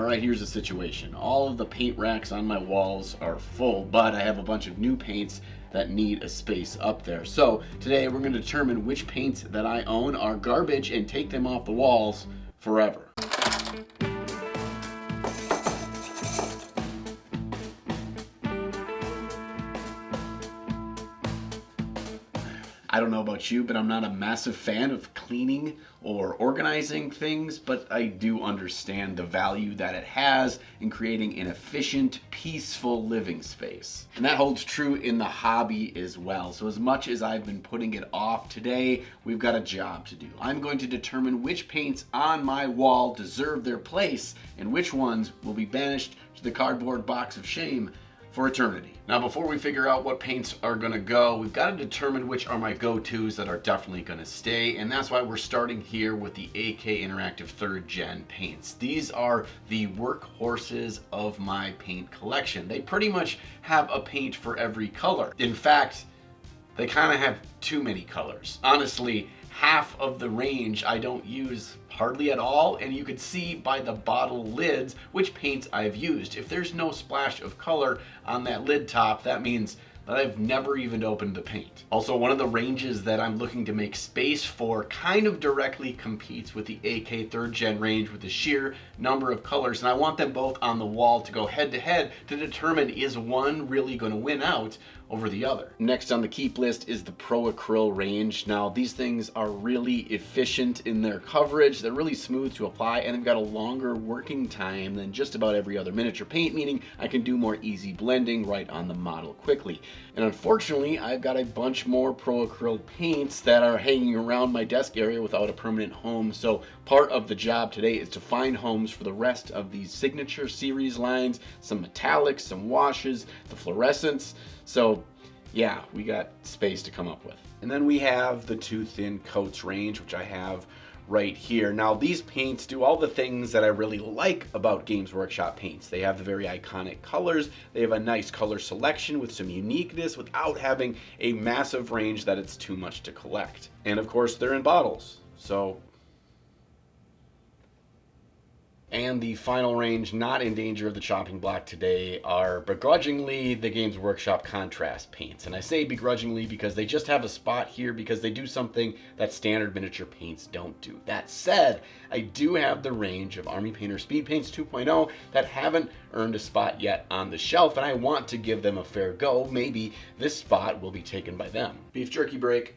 Alright, here's the situation. All of the paint racks on my walls are full, but I have a bunch of new paints that need a space up there. So today we're going to determine which paints that I own are garbage and take them off the walls forever. I don't know about you, but I'm not a massive fan of cleaning or organizing things, but I do understand the value that it has in creating an efficient, peaceful living space. And that holds true in the hobby as well. So as much as I've been putting it off, today we've got a job to do. I'm going to determine which paints on my wall deserve their place and which ones will be banished to the cardboard box of shame for eternity. Now, before we figure out what paints are gonna go, we've got to determine which are my go-tos that are definitely gonna stay, and that's why we're starting here with the AK Interactive 3rd Gen paints. These are the workhorses of my paint collection. They pretty much have a paint for every color. In fact, they kind of have too many colors. Honestly, half of the range I don't use hardly at all, and you could see by the bottle lids which paints I've used. If there's no splash of color on that lid top, that means that I've never even opened the paint. Also, one of the ranges that I'm looking to make space for kind of directly competes with the AK 3rd Gen range with the sheer number of colors, and I want them both on the wall to go head to head to determine, is one really going to win out over the other. Next on the keep list is the Pro Acryl range. Now, these things are really efficient in their coverage. They're really smooth to apply, and they've got a longer working time than just about every other miniature paint, meaning I can do more easy blending right on the model quickly. And unfortunately, I've got a bunch more Pro Acryl paints that are hanging around my desk area without a permanent home. So part of the job today is to find homes for the rest of these signature series lines, some metallics, some washes, the fluorescents. So yeah, we got space to come up with. And then we have the Too Thin Coats range, which I have right here. Now, these paints do all the things that I really like about Games Workshop paints. They have the very iconic colors, they have a nice color selection with some uniqueness without having a massive range that it's too much to collect. And of course, they're in bottles, so. And the final range not in danger of the chopping block today are begrudgingly the Games Workshop contrast paints. And I say begrudgingly because they just have a spot here because they do something that standard miniature paints don't do. That said, I do have the range of Army Painter Speed Paints 2.0 that haven't earned a spot yet on the shelf, and I want to give them a fair go. Maybe this spot will be taken by them. Beef jerky break.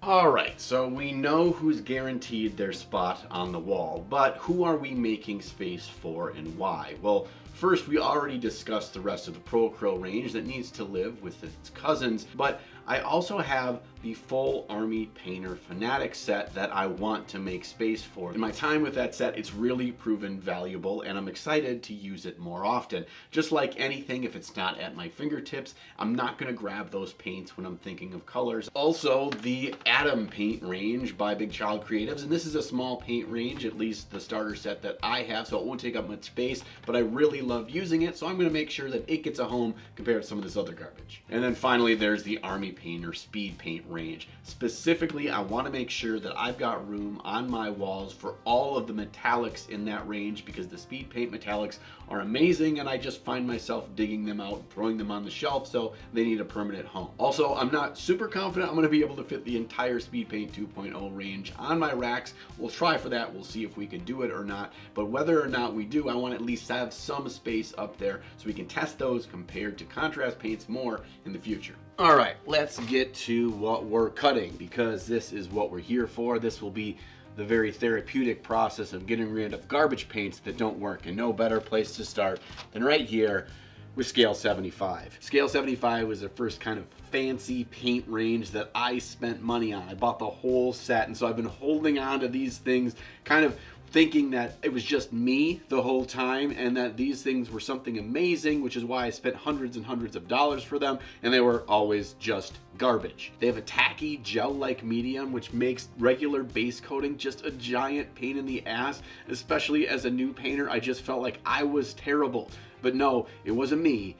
Alright, so we know who's guaranteed their spot on the wall, but who are we making space for and why? Well, first, we already discussed the rest of the Pro Acryl range that needs to live with its cousins, but I also have the full Army Painter Fanatic set that I want to make space for. In my time with that set, it's really proven valuable, and I'm excited to use it more often. Just like anything, if it's not at my fingertips, I'm not going to grab those paints when I'm thinking of colors. Also, the Atom paint range by Big Child Creatives, and this is a small paint range, at least the starter set that I have, so it won't take up much space, but I really love using it, so I'm going to make sure that it gets a home compared to some of this other garbage. And then finally, there's the Army Painter Speed Paint range. Specifically, I want to make sure that I've got room on my walls for all of the metallics in that range because the speed paint metallics are amazing and I just find myself digging them out and throwing them on the shelf, so they need a permanent home. Also, I'm not super confident I'm going to be able to fit the entire Speed Paint 2.0 range on my racks. We'll try for that. We'll see if we can do it or not, but whether or not we do, I want to at least have some space up there so we can test those compared to contrast paints more in the future. All right, let's get to what we're cutting because this is what we're here for. This will be the very therapeutic process of getting rid of garbage paints that don't work, and no better place to start than right here with Scale 75. Scale 75 was the first kind of fancy paint range that I spent money on. I bought the whole set, and so I've been holding on to these things kind of thinking that it was just me the whole time and that these things were something amazing, which is why I spent hundreds and hundreds of dollars for them, and they were always just garbage. They have a tacky gel-like medium, which makes regular base coating just a giant pain in the ass, especially as a new painter. I just felt like I was terrible. But no, it wasn't me.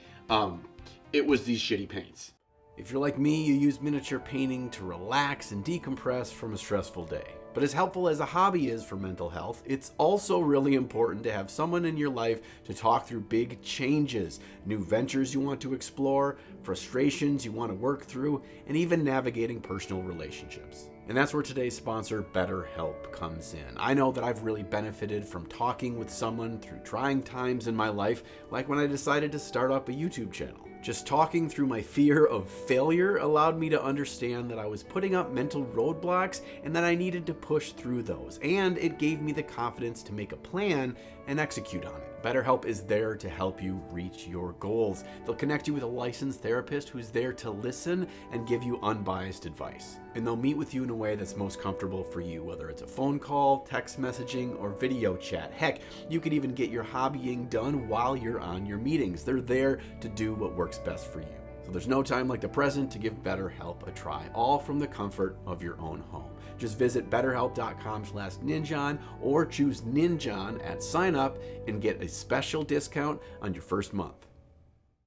It was these shitty paints. If you're like me, you use miniature painting to relax and decompress from a stressful day. But But as helpful as a hobby is for mental health, it's also really important to have someone in your life to talk through big changes, new ventures you want to explore, frustrations you want to work through, and even navigating personal relationships. And that's where today's sponsor, BetterHelp, comes in. I know that I've really benefited from talking with someone through trying times in my life, like when I decided to start up a YouTube channel. Just talking through my fear of failure allowed me to understand that I was putting up mental roadblocks and that I needed to push through those. And it gave me the confidence to make a plan and execute on it. BetterHelp is there to help you reach your goals. They'll connect you with a licensed therapist who's there to listen and give you unbiased advice. And they'll meet with you in a way that's most comfortable for you, whether it's a phone call, text messaging, or video chat. Heck, you could even get your hobbying done while you're on your meetings. They're there to do what works best for you. So there's no time like the present to give BetterHelp a try, all from the comfort of your own home. Just visit betterhelp.com/ninjon or choose Ninjon at sign up and get a special discount on your first month.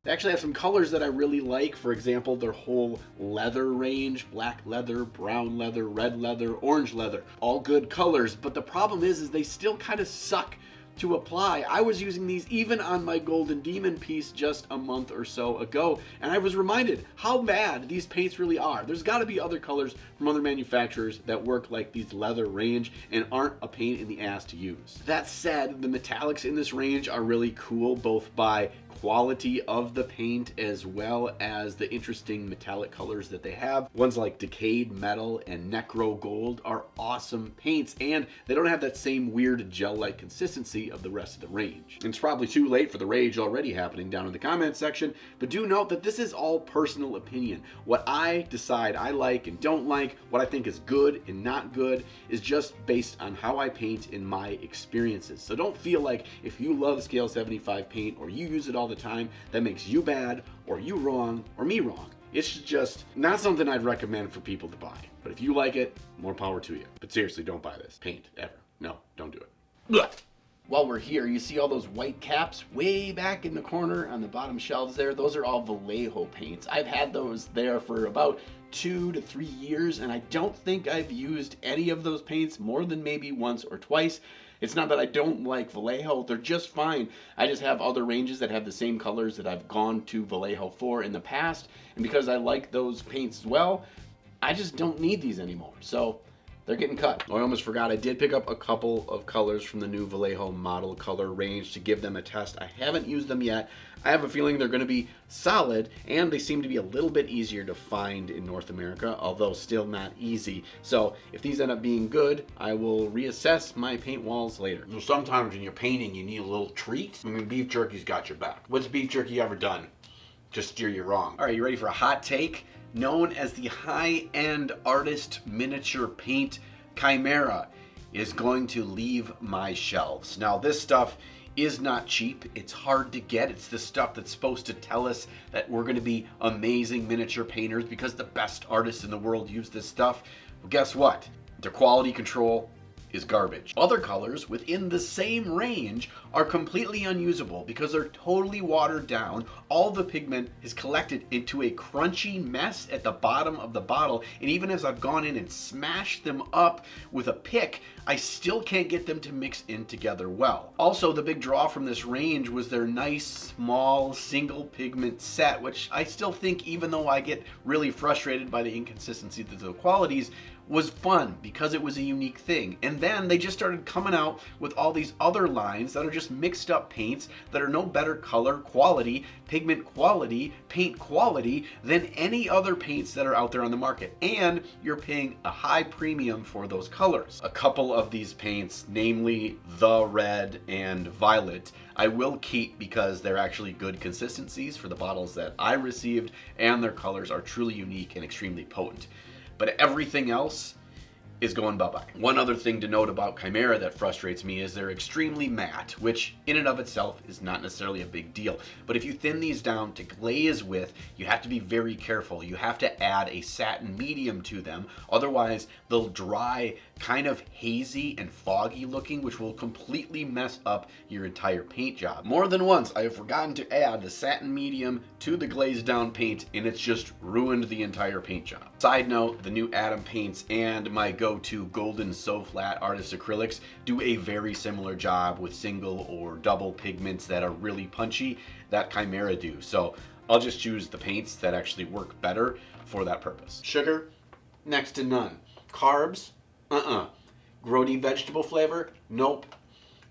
They actually have some colors that I really like. For example, their whole leather range, black leather, brown leather, red leather, orange leather, all good colors. But the problem is they still kind of suck to apply. I was using these even on my Golden Demon piece just a month or so ago, and I was reminded how bad these paints really are. There's got to be other colors from other manufacturers that work like these leather range and aren't a pain in the ass to use. That said, the metallics in this range are really cool, both by quality of the paint as well as the interesting metallic colors that they have. Ones like Decayed Metal and Necro Gold are awesome paints, and they don't have that same weird gel-like consistency of the rest of the range. It's probably too late for the rage already happening down in the comment section, but do note that this is all personal opinion. What I decide I like and don't like, what I think is good and not good, is just based on how I paint in my experiences. So don't feel like if you love Scale 75 paint or you use it all the time, that makes you bad or you wrong or me wrong. It's just not something I'd recommend for people to buy. But if you like it, more power to you. But seriously, don't buy this paint ever. No, don't do it. Blah. While we're here, you see all those white caps way back in the corner on the bottom shelves there? Those are all Vallejo paints. I've had those there for about 2 to 3 years, and I don't think I've used any of those paints more than maybe once or twice. It's not that I don't like Vallejo, they're just fine. I just have other ranges that have the same colors that I've gone to Vallejo for in the past, and because I like those paints as well, I just don't need these anymore. So they're getting cut. Oh, I almost forgot, I did pick up a couple of colors from the new Vallejo model color range to give them a test. I haven't used them yet. I have a feeling they're gonna be solid, and they seem to be a little bit easier to find in North America, although still not easy. So if these end up being good, I will reassess my paint walls later. So sometimes when you're painting, you need a little treat. I mean, beef jerky's got your back. What's beef jerky ever done? Just steer you wrong. All right, you ready for a hot take? Known as the high-end artist miniature paint, Chimera is going to leave my shelves. Now, this stuff is not cheap. It's hard to get. It's the stuff that's supposed to tell us that we're going to be amazing miniature painters because the best artists in the world use this stuff. Well, guess what? Their quality control is garbage. Other colors within the same range are completely unusable because they're totally watered down. All the pigment is collected into a crunchy mess at the bottom of the bottle, and even as I've gone in and smashed them up with a pick, I still can't get them to mix in together well. Also, the big draw from this range was their nice, small, single pigment set, which I still think, even though I get really frustrated by the inconsistency of the qualities, was fun because it was a unique thing. And then they just started coming out with all these other lines that are just mixed up paints that are no better color quality, pigment quality, paint quality than any other paints that are out there on the market. And you're paying a high premium for those colors. A couple of these paints, namely the red and violet, I will keep because they're actually good consistencies for the bottles that I received, and their colors are truly unique and extremely potent. But everything else is going bye-bye. One other thing to note about Chimera that frustrates me is they're extremely matte, which in and of itself is not necessarily a big deal. But if you thin these down to glaze with, you have to be very careful. You have to add a satin medium to them. Otherwise, they'll dry kind of hazy and foggy looking, which will completely mess up your entire paint job. More than once, I have forgotten to add the satin medium to the glazed down paint, and it's just ruined the entire paint job. Side note, the new Atom paints and my go go-to golden so flat artist acrylics do a very similar job with single or double pigments that are really punchy that Chimera do. So I'll just choose the paints that actually work better for that purpose. Sugar, next to none. Carbs, grody vegetable flavor, nope,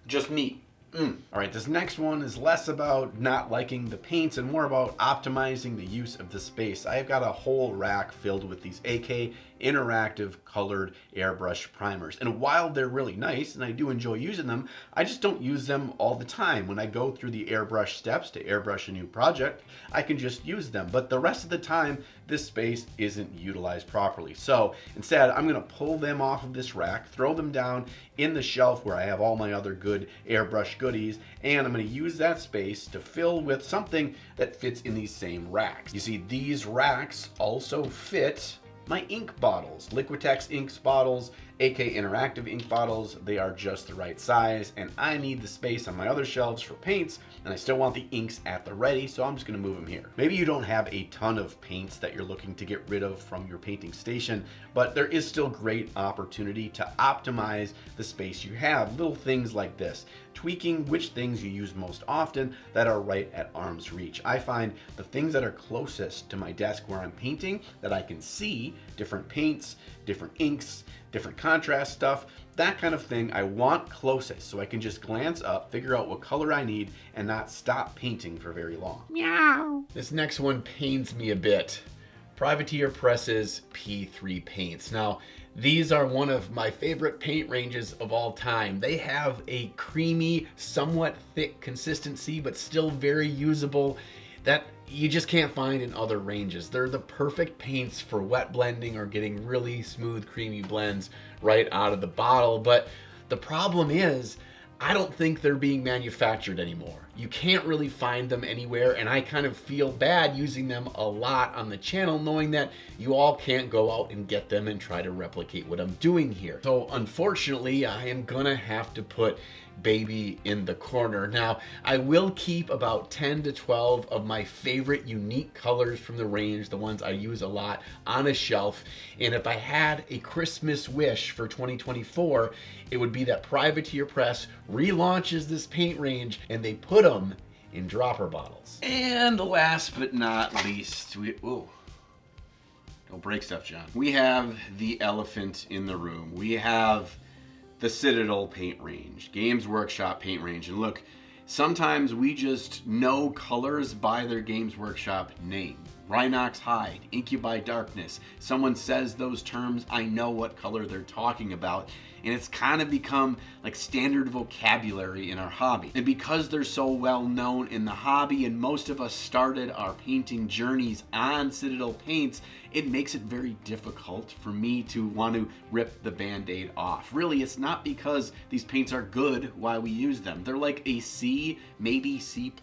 just meat. All right, this next one is less about not liking the paints and more about optimizing the use of the space. I've got a whole rack filled with these AK interactive colored airbrush primers. And while they're really nice and I do enjoy using them, I just don't use them all the time. When I go through the airbrush steps to airbrush a new project, I can just use them. But the rest of the time, this space isn't utilized properly. So instead, I'm gonna pull them off of this rack, throw them down in the shelf where I have all my other good airbrush goodies, and I'm gonna use that space to fill with something that fits in these same racks. You see, these racks also fit my ink bottles, Liquitex ink bottles, AK Interactive ink bottles. They are just the right size, and I need the space on my other shelves for paints, and I still want the inks at the ready, so I'm just gonna move them here. Maybe you don't have a ton of paints that you're looking to get rid of from your painting station, but there is still great opportunity to optimize the space you have. Little things like this, tweaking which things you use most often that are right at arm's reach. I find the things that are closest to my desk where I'm painting, that I can see different paints, different inks, different contrast stuff, that kind of thing I want closest, so I can just glance up, figure out what color I need, and not stop painting for very long. Meow. This next one pains me a bit. Privateer Press's P3 paints. Now, these are one of my favorite paint ranges of all time. They have a creamy, somewhat thick consistency, but still very usable, that you just can't find in other ranges. They're the perfect paints for wet blending or getting really smooth, creamy blends right out of the bottle. But the problem is, I don't think they're being manufactured anymore. You can't really find them anywhere, and I kind of feel bad using them a lot on the channel, knowing that you all can't go out and get them and try to replicate what I'm doing here. So unfortunately, I am gonna have to put baby in the corner. Now, I will keep about 10 to 12 of my favorite unique colors from the range, the ones I use a lot, on a shelf. And if I had a Christmas wish for 2024, it would be that Privateer Press relaunches this paint range and they put them in dropper bottles. And last but not least, don't break stuff, John. We have the elephant in the room. We have the Citadel paint range, Games Workshop paint range. And look, sometimes we just know colors by their Games Workshop name. Rhinox Hide, Incubi Darkness. Someone says those terms, I know what color they're talking about. And it's kind of become like standard vocabulary in our hobby. And because they're so well known in the hobby, and most of us started our painting journeys on Citadel paints, it makes it very difficult for me to want to rip the Band-Aid off. Really, it's not because these paints are good why we use them. They're like a C, maybe C+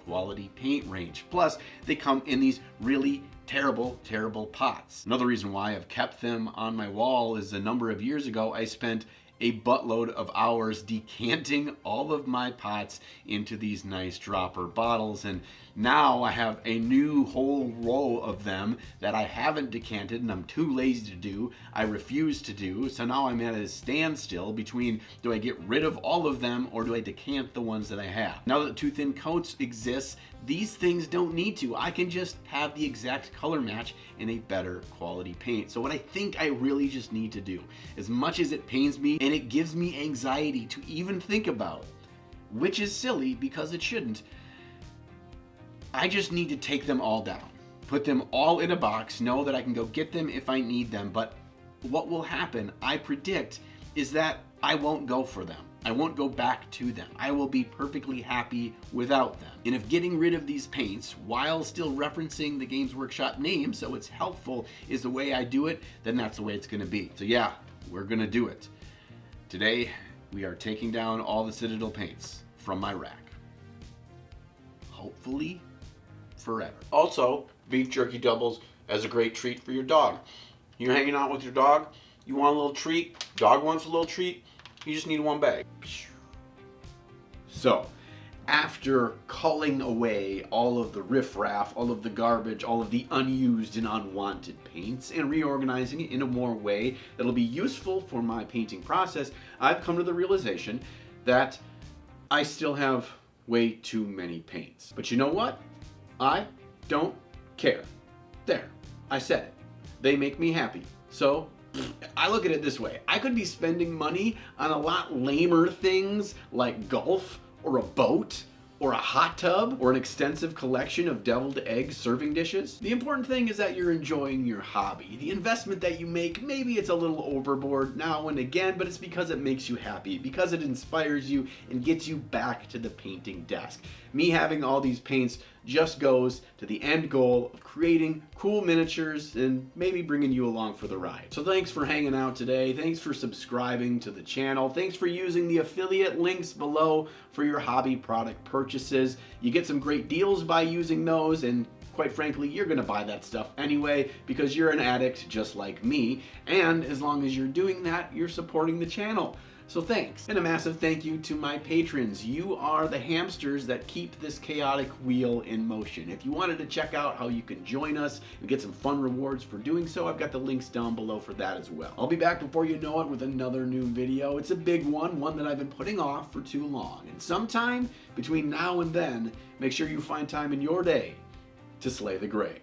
quality paint range. Plus, they come in these really terrible pots. Another reason why I've kept them on my wall is a number of years ago, I spent a buttload of hours decanting all of my pots into these nice dropper bottles, and now I have a new whole row of them that I haven't decanted and I'm too lazy to do. I refuse to do, so now I'm at a standstill between, do I get rid of all of them or do I decant the ones that I have? Now that Too Thin Coats exists, these things don't need to. I can just have the exact color match in a better quality paint. So what I think I really just need to do, as much as it pains me and it gives me anxiety to even think about, which is silly because it shouldn't, I just need to take them all down, put them all in a box, know that I can go get them if I need them. But what will happen, I predict, is that I won't go for them. I won't go back to them. I will be perfectly happy without them. And if getting rid of these paints while still referencing the Games Workshop name so it's helpful is the way I do it, then that's the way it's gonna be. So yeah, we're gonna do it. Today, we are taking down all the Citadel paints from my rack. Hopefully, forever. Also, beef jerky doubles as a great treat for your dog. You're hanging out with your dog, you want a little treat, dog wants a little treat, you just need one bag. So, after culling away all of the riffraff, all of the garbage, all of the unused and unwanted paints, and reorganizing it in a more way that'll be useful for my painting process, I've come to the realization that I still have way too many paints. But you know what? I don't care. There, I said it. They make me happy. So I look at it this way. I could be spending money on a lot lamer things like golf or a boat or a hot tub or an extensive collection of deviled egg serving dishes. The important thing is that you're enjoying your hobby. The investment that you make, maybe it's a little overboard now and again, but it's because it makes you happy, because it inspires you and gets you back to the painting desk. Me having all these paints just goes to the end goal of creating cool miniatures and maybe bringing you along for the ride. So thanks for hanging out today. Thanks for subscribing to the channel. Thanks for using the affiliate links below for your hobby product purchases. You get some great deals by using those, and quite frankly, you're gonna buy that stuff anyway because you're an addict just like me. And as long as you're doing that, you're supporting the channel. So thanks. And a massive thank you to my patrons. You are the hamsters that keep this chaotic wheel in motion. If you wanted to check out how you can join us and get some fun rewards for doing so, I've got the links down below for that as well. I'll be back before you know it with another new video. It's a big one that I've been putting off for too long. And sometime between now and then, make sure you find time in your day to slay the gray.